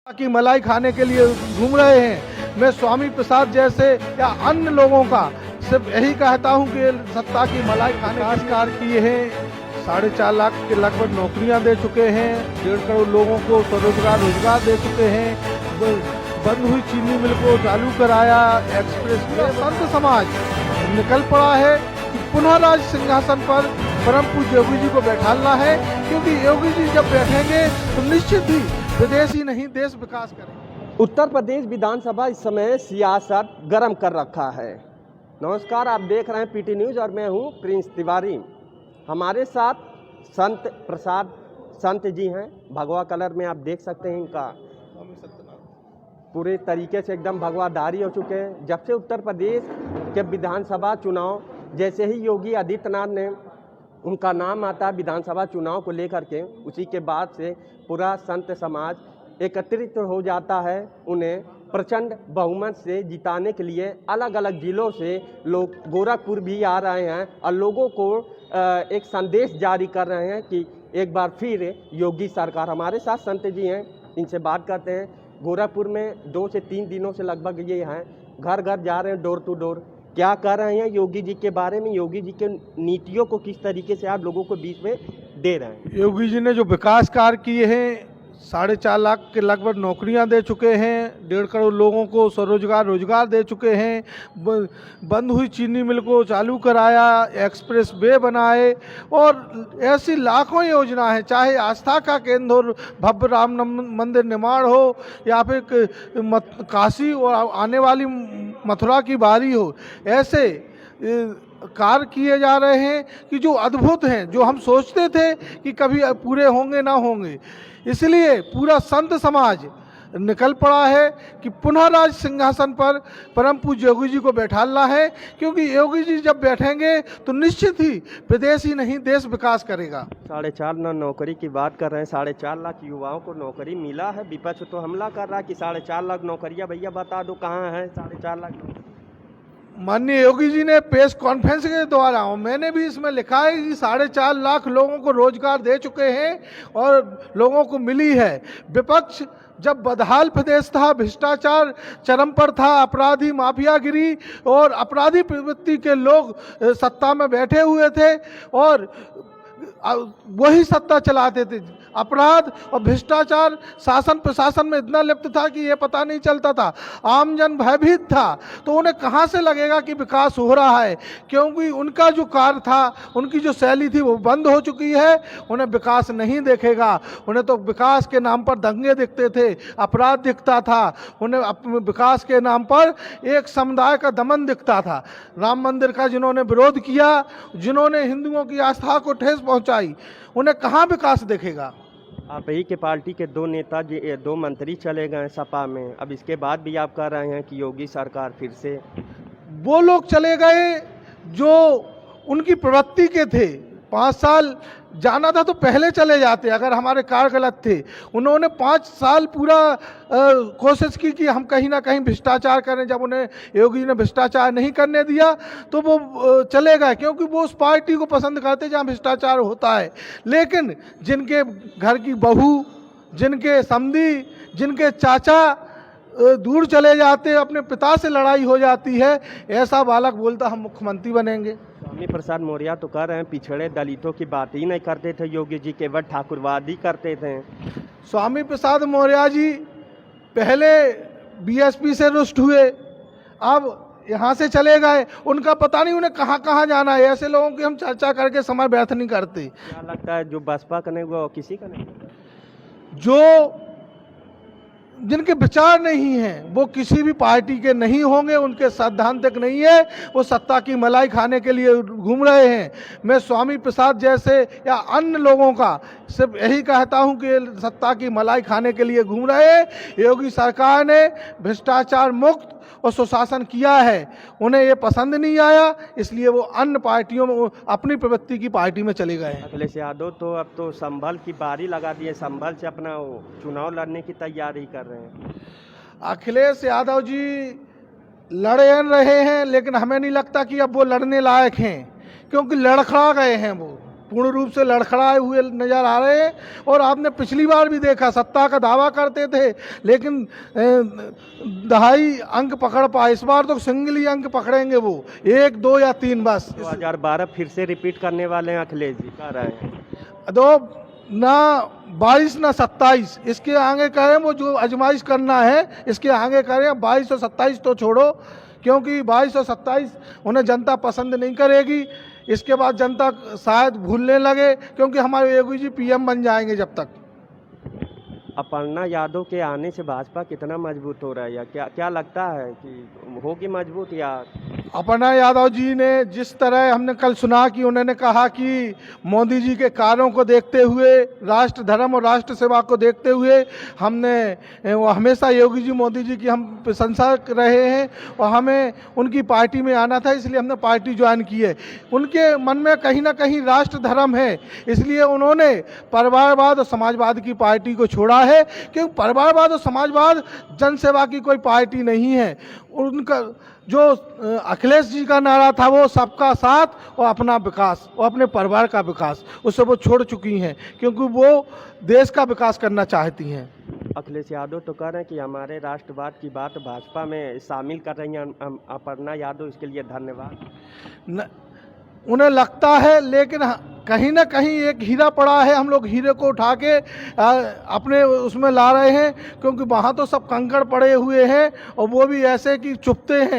की मलाई खाने के लिए घूम रहे हैं। मैं स्वामी प्रसाद जैसे या अन्य लोगों का सिर्फ यही कहता हूं कि सत्ता की मलाई खाने आविष्कार किए हैं। 4.5 लाख के लगभग नौकरियां दे चुके हैं। 1.5 करोड़ लोगों को रोजगार दे चुके हैं। बंद हुई चीनी मिल को चालू कराया। Express way. संत समाज निकल पड़ा है कि पुनः राज सिंहासन पर परम पूज्य योगी जी को बैठाना है, क्योंकि योगी जी जब बैठेंगे तो निश्चित ही विदेश ही नहीं देश विकास करेंगे। उत्तर प्रदेश विधानसभा इस समय सियासत गर्म कर रखा है। नमस्कार, आप देख रहे हैं पीटी न्यूज़ और मैं हूं प्रिंस तिवारी। हमारे साथ संत प्रसाद संत जी हैं। भगवा कलर में आप देख सकते हैं इनका पूरे तरीके से एकदम भगवाधारी हो चुके हैं। जब से उत्तर प्रदेश के विधानसभा चुनाव, जैसे ही योगी आदित्यनाथ ने उनका नाम आता है विधानसभा चुनाव को लेकर के, उसी के बाद से पूरा संत समाज एकत्रित हो जाता है। उन्हें प्रचंड बहुमत से जिताने के लिए अलग अलग जिलों से लोग गोरखपुर भी आ रहे हैं और लोगों को एक संदेश जारी कर रहे हैं कि एक बार फिर योगी सरकार। हमारे साथ संत जी हैं, इनसे बात करते हैं। गोरखपुर में 2 से 3 दिनों से लगभग ये हैं, घर घर जा रहे हैं, डोर टू डोर। क्या कर रहे हैं योगी जी के बारे में, योगी जी के नीतियों को किस तरीके से आप लोगों को बीच में दे रहे हैं? योगी जी ने जो विकास कार्य किए हैं, 4.5 लाख के लगभग नौकरियां दे चुके हैं। 1.5 करोड़ लोगों को रोजगार दे चुके हैं। बंद हुई चीनी मिल को चालू कराया। एक्सप्रेस वे बनाए और ऐसी लाखों योजना है, चाहे आस्था का केंद्र हो, भव्य राम मंदिर निर्माण हो, या फिर काशी और आने वाली मथुरा की बारी हो। ऐसे कार्य किए जा रहे हैं कि जो अद्भुत हैं, जो हम सोचते थे कि कभी पूरे होंगे ना होंगे। इसलिए पूरा संत समाज निकल पड़ा है कि पुनः राज सिंहासन पर परम पूज्य योगी जी को बैठाना है, क्योंकि योगी जी जब बैठेंगे तो निश्चित ही विदेश ही नहीं देश विकास करेगा। 4.5 नौकरी की बात कर रहे हैं। 4.5 लाख युवाओं को नौकरी मिला है। विपक्ष तो हमला कर रहा है कि 4.5 लाख नौकरियां, भैया बता दो कहाँ है 4.5 लाख नौकरी। माननीय योगी जी ने प्रेस कॉन्फ्रेंस के द्वारा, मैंने भी इसमें लिखा है कि 4.5 लाख लोगों को रोजगार दे चुके हैं और लोगों को मिली है। विपक्ष जब बदहाल प्रदेश था, भ्रष्टाचार चरम पर था, अपराधी माफियागिरी और अपराधी प्रवृत्ति के लोग सत्ता में बैठे हुए थे और वही सत्ता चलाते थे। अपराध और भ्रष्टाचार शासन प्रशासन में इतना लिप्त था कि ये पता नहीं चलता था। आमजन भयभीत था। तो उन्हें कहाँ से लगेगा कि विकास हो रहा है, क्योंकि उनका जो कार्य था, उनकी जो शैली थी वो बंद हो चुकी है। उन्हें विकास नहीं दिखेगा। उन्हें तो विकास के नाम पर दंगे दिखते थे, अपराध दिखता था। उन्हें विकास के नाम पर एक समुदाय का दमन दिखता था। राम मंदिर का जिन्होंने विरोध किया, जिन्होंने हिंदुओं की आस्था को ठेस पहुंचाई, उन्हें कहाँ विकास दिखेगा। आप ही के पार्टी के 2 नेता 2 मंत्री चले गए सपा में। अब इसके बाद भी आप कह रहे हैं कि योगी सरकार फिर से। वो लोग चले गए जो उनकी प्रवृत्ति के थे। 5 साल जाना था तो पहले चले जाते अगर हमारे कार्य गलत थे। उन्होंने 5 साल पूरा कोशिश की कि हम कहीं ना कहीं भ्रष्टाचार करें। जब उन्हें योगी ने भ्रष्टाचार नहीं करने दिया तो वो चले गए, क्योंकि वो उस पार्टी को पसंद करते जहां भ्रष्टाचार होता है। लेकिन जिनके घर की बहू, जिनके समधी, जिनके चाचा दूर चले जाते, अपने पिता से लड़ाई हो जाती है, ऐसा बालक बोलता हम मुख्यमंत्री बनेंगे। स्वामी प्रसाद मौर्य तो कह रहे हैं पिछड़े दलितों की बात ही नहीं करते थे योगी जी, केवल ठाकुरवादी करते थे। स्वामी प्रसाद मौर्य जी पहले बीएसपी से रुष्ट हुए, अब यहाँ से चले गए। उनका पता नहीं उन्हें कहाँ कहाँ जाना है। ऐसे लोगों की हम चर्चा करके समय व्यर्थ नहीं करते। क्या लगता है जो बसपा का नहीं वो किसी का नहीं, जो जिनके विचार नहीं हैं वो किसी भी पार्टी के नहीं होंगे, उनके सैद्धांतिक नहीं है, वो सत्ता की मलाई खाने के लिए घूम रहे हैं। मैं स्वामी प्रसाद जैसे या अन्य लोगों का सिर्फ यही कहता हूं कि सत्ता की मलाई खाने के लिए घूम रहे हैं। योगी सरकार ने भ्रष्टाचार मुक्त और सुशासन किया है, उन्हें ये पसंद नहीं आया, इसलिए वो अन्य पार्टियों में, अपनी प्रवृत्ति की पार्टी में चले गए। अखिलेश यादव तो अब तो संभल की बारी लगा दी है, संभल से अपना चुनाव लड़ने की तैयारी कर रहे हैं। अखिलेश यादव जी लड़े रहे हैं, लेकिन हमें नहीं लगता कि अब वो लड़ने लायक हैं, क्योंकि लड़खड़ा गए हैं। वो पूर्ण रूप से लड़खड़ाए हुए नजर आ रहे हैं। और आपने पिछली बार भी देखा, सत्ता का दावा करते थे लेकिन दहाई अंक पकड़ पाए। इस बार तो सिंगल ही अंक पकड़ेंगे, वो 1, 2 या 3 बस। 2012 फिर से रिपीट करने वाले हैं अखिलेश जी, कह रहे हैं। तो ना 22 ना 27, इसके आगे करें वो जो आजमाइश करना है, इसके आगे करें। 22 और 27 तो छोड़ो, क्योंकि 22 और 27 उन्हें जनता पसंद नहीं करेगी। इसके बाद जनता शायद भूलने लगे, क्योंकि हमारे योगी जी पीएम बन जाएंगे जब तक। अपर्णा यादव के आने से भाजपा कितना मजबूत हो रहा है, या क्या लगता है कि होगी मजबूत? या अपर्णा यादव जी ने जिस तरह हमने कल सुना कि उन्होंने कहा कि मोदी जी के कार्यों को देखते हुए, राष्ट्र धर्म और राष्ट्र सेवा को देखते हुए हमने वो हमेशा योगी जी मोदी जी की हम प्रशंसा रहे हैं और हमें उनकी पार्टी में आना था, इसलिए हमने पार्टी ज्वाइन की है। उनके मन में कहीं ना कहीं राष्ट्र धर्म है, इसलिए उन्होंने परिवारवाद और समाजवाद की पार्टी को छोड़ा है, क्योंकि परिवारवाद और समाजवाद जनसेवा की कोई पार्टी नहीं है। उनका जो अखिलेश जी का नारा था वो सबका साथ और अपना विकास और अपने परिवार का विकास, उससे वो छोड़ चुकी हैं, क्योंकि वो देश का विकास करना चाहती हैं। अखिलेश यादव तो कह रहे हैं कि हमारे राष्ट्रवाद की बात भाजपा में शामिल कर रही हैं अपर्णा यादव, इसके लिए धन्यवाद। उन्हें लगता है, लेकिन कहीं ना कहीं एक हीरा पड़ा है, हम लोग हीरे को उठा के अपने उसमें ला रहे हैं, क्योंकि वहाँ तो सब कंकड़ पड़े हुए हैं और वो भी ऐसे कि चुभते हैं।